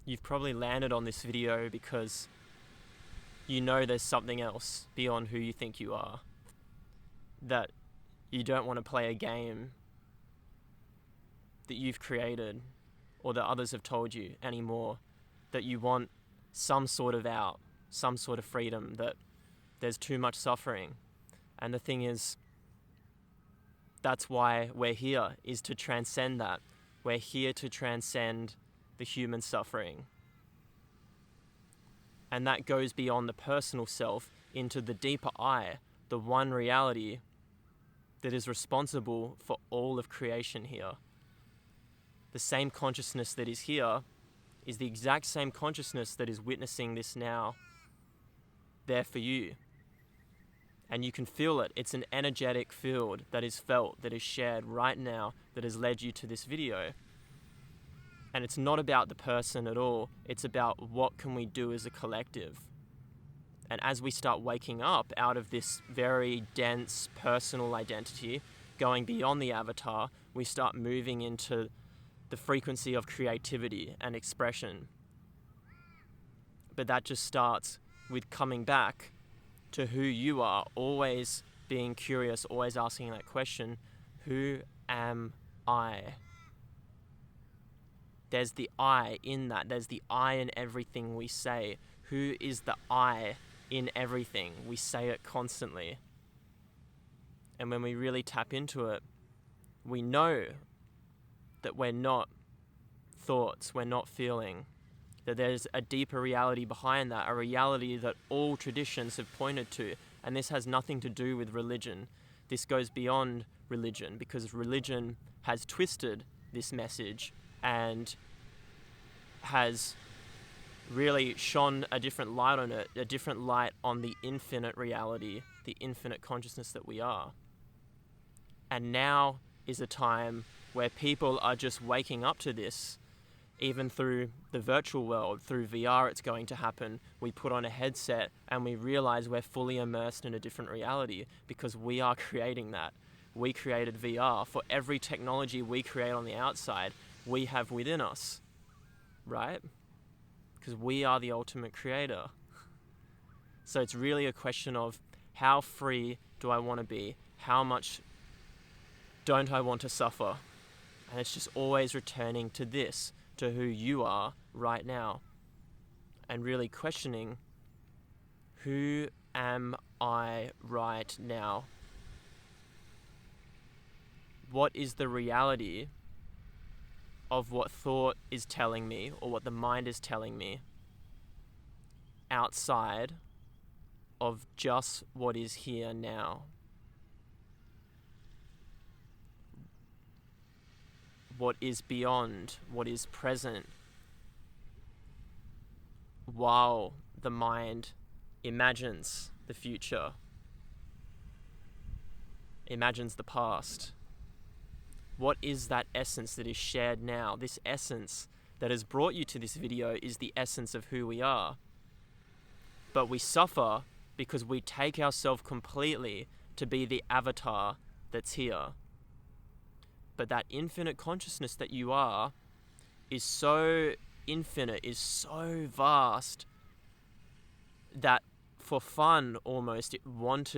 You've probably landed on this video because you know there's something else beyond who you think you are. That you don't want to play a game that you've created or that others have told you anymore. That you want some sort of out, some sort of freedom, that there's too much suffering. And the thing is, that's why we're here, is to transcend that. We're here to transcend the human suffering. And that goes beyond the personal self into the deeper I, the one reality that is responsible for all of creation here. The same consciousness that is here is the exact same consciousness that is witnessing this now, there for you. And you can feel it. It's an energetic field that is felt, that is shared right now, that has led you to this video. And it's not about the person at all. It's about what can we do as a collective. And as we start waking up out of this very dense personal identity, going beyond the avatar, we start moving into the frequency of creativity and expression. But that just starts with coming back to who you are, always being curious, always asking that question, who am I? There's the I in that. There's the I in everything we say. Who is the I in everything? We say it constantly. And when we really tap into it, we know that we're not thoughts, we're not feeling, that there's a deeper reality behind that, a reality that all traditions have pointed to. And this has nothing to do with religion. This goes beyond religion, because religion has twisted this message and has really shone a different light on it, a different light on the infinite reality, the infinite consciousness that we are. And now is a time where people are just waking up to this. Even through the virtual world, through VR, it's going to happen. We put on a headset and we realize we're fully immersed in a different reality, because we are creating that. We created VR. For every technology we create on the outside, we have within us, right? Because we are the ultimate creator. So it's really a question of, how free do I want to be? How much don't I want to suffer? And it's just always returning to this, to who you are right now, and really questioning, who am I right now? What is the reality of what thought is telling me, or what the mind is telling me, outside of just what is here now? What is beyond, what is present, while the mind imagines the future, imagines the past? What is that essence that is shared now? This essence that has brought you to this video is the essence of who we are. But we suffer because we take ourselves completely to be the avatar that's here. But that infinite consciousness that you are is so infinite, is so vast, that for fun almost, it wants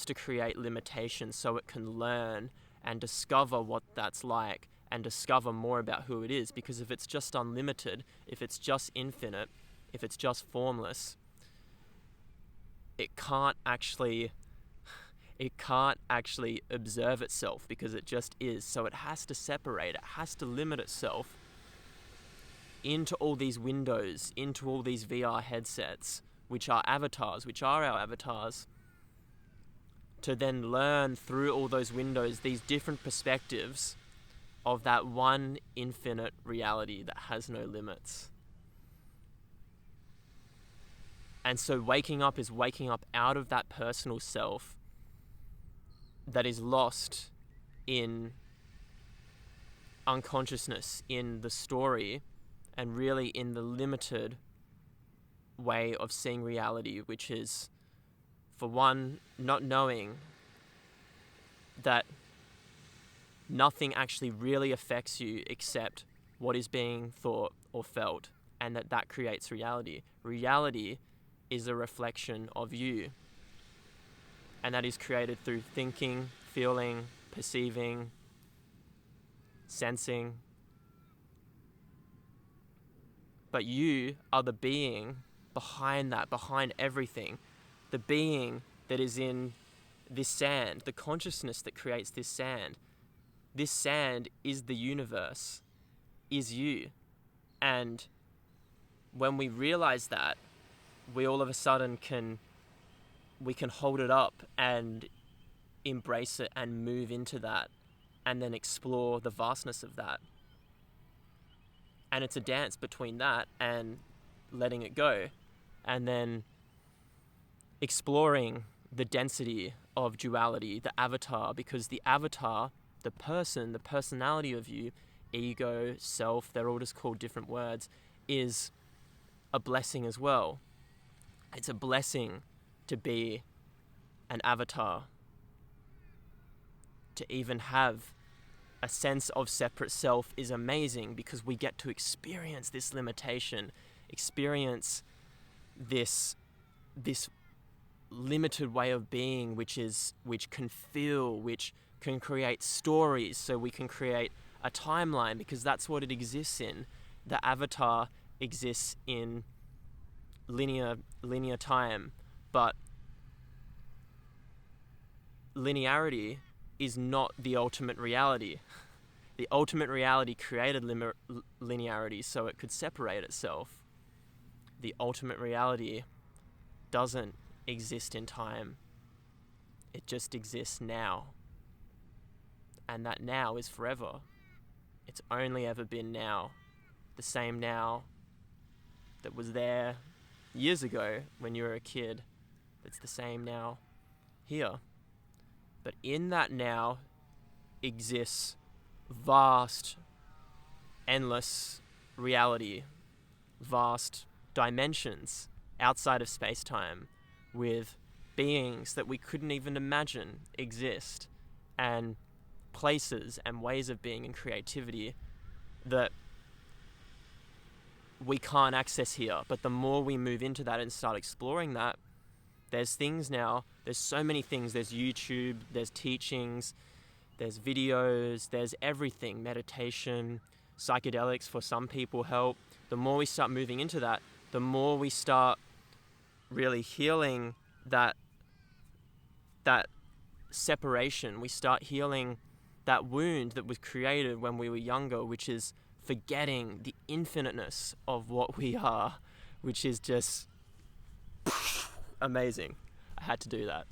to create limitations so it can learn and discover what that's like, and discover more about who it is. Because if it's just unlimited, if it's just infinite, if it's just formless, it can't actually observe itself, because it just is. So it has to separate, it has to limit itself into all these windows, into all these VR headsets, which are avatars, which are our avatars, to then learn through all those windows these different perspectives of that one infinite reality that has no limits. And so waking up is waking up out of that personal self that is lost in unconsciousness, in the story, and really in the limited way of seeing reality, which is, for one, not knowing that nothing actually really affects you except what is being thought or felt and that creates reality. Reality is a reflection of you, and that is created through thinking, feeling, perceiving, sensing. But you are the being behind that, behind everything. The being that is in this sand, the consciousness that creates this sand. This sand is the universe, is you. And when we realize that, we all of a sudden can hold it up and embrace it and move into that, and then explore the vastness of that. And it's a dance between that and letting it go, and then exploring the density of duality, the avatar, because the avatar, the person, the personality of you, ego, self, they're all just called different words, is a blessing as well. It's a blessing to be an avatar, to even have a sense of separate self is amazing, because we get to experience this limitation, experience this limited way of being, which can feel, which can create stories, so we can create a timeline, because that's what it exists in. The avatar exists in linear time, but linearity is not the ultimate reality. The ultimate reality created linearity so it could separate itself. The ultimate reality doesn't exist in time. It just exists now. And that now is forever. It's only ever been now. The same now that was there years ago when you were a kid. It's the same now here. But in that now exists vast, endless reality, vast dimensions outside of space-time, with beings that we couldn't even imagine exist, and places and ways of being and creativity that we can't access here. But the more we move into that and start exploring that, there's things now, there's so many things. There's YouTube, there's teachings, there's videos, there's everything, meditation, psychedelics for some people help. The more we start moving into that, the more we start really healing that separation. We start healing that wound that was created when we were younger, which is forgetting the infiniteness of what we are, which is just amazing. I had to do that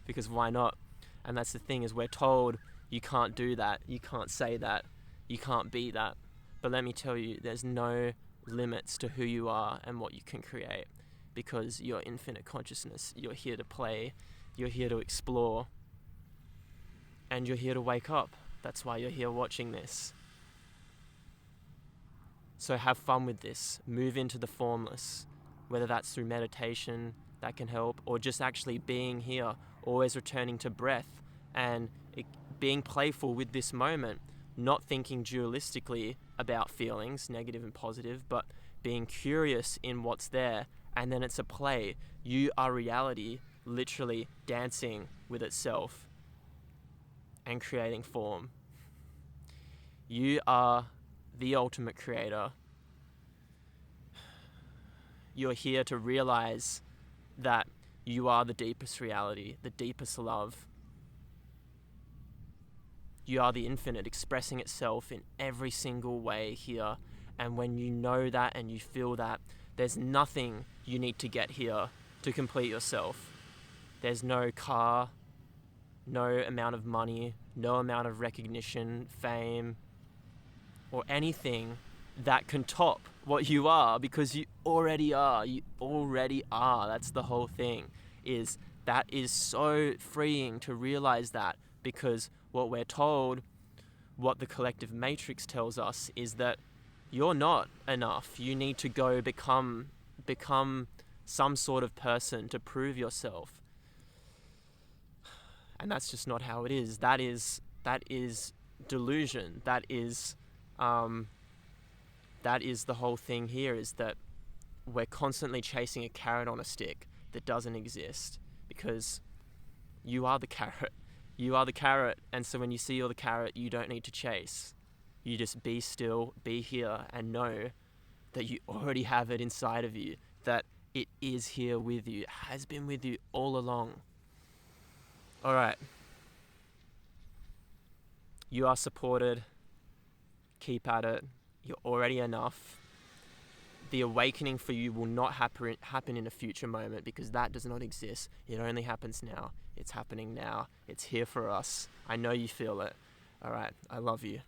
because why not? And that's the thing, is we're told you can't do that, you can't say that, you can't be that. But let me tell you, there's no limits to who you are and what you can create, because you're infinite consciousness. You're here to play, you're here to explore, and you're here to wake up. That's why you're here watching this. So have fun with this. Move into the formless, whether that's through meditation, that can help, or just actually being here, always returning to breath and being playful with this moment, not thinking dualistically about feelings, negative and positive, but being curious in what's there. And then it's a play. You are reality, literally dancing with itself and creating form. You are the ultimate creator. You're here to realize that you are the deepest reality, the deepest love. You are the infinite expressing itself in every single way here. And when you know that and you feel that, there's nothing you need to get here to complete yourself. There's no car, no amount of money, no amount of recognition, fame, or anything that can top what you are, because you already are. You already are. That's the whole thing. That is so freeing to realize that, because what we're told, what the collective matrix tells us, is that you're not enough. You need to go become some sort of person to prove yourself. And that's just not how it is. That is delusion. That is that is the whole thing here, is that we're constantly chasing a carrot on a stick that doesn't exist, because you are the carrot. You are the carrot, and so when you see you're the carrot, you don't need to chase. You just be still, be here, and know that you already have it inside of you, that it is here with you, it has been with you all along. All right. You are supported. Keep at it. You're already enough. The awakening for you will not happen in a future moment, because that does not exist. It only happens now. It's happening now. It's here for us. I know you feel it. All right. I love you.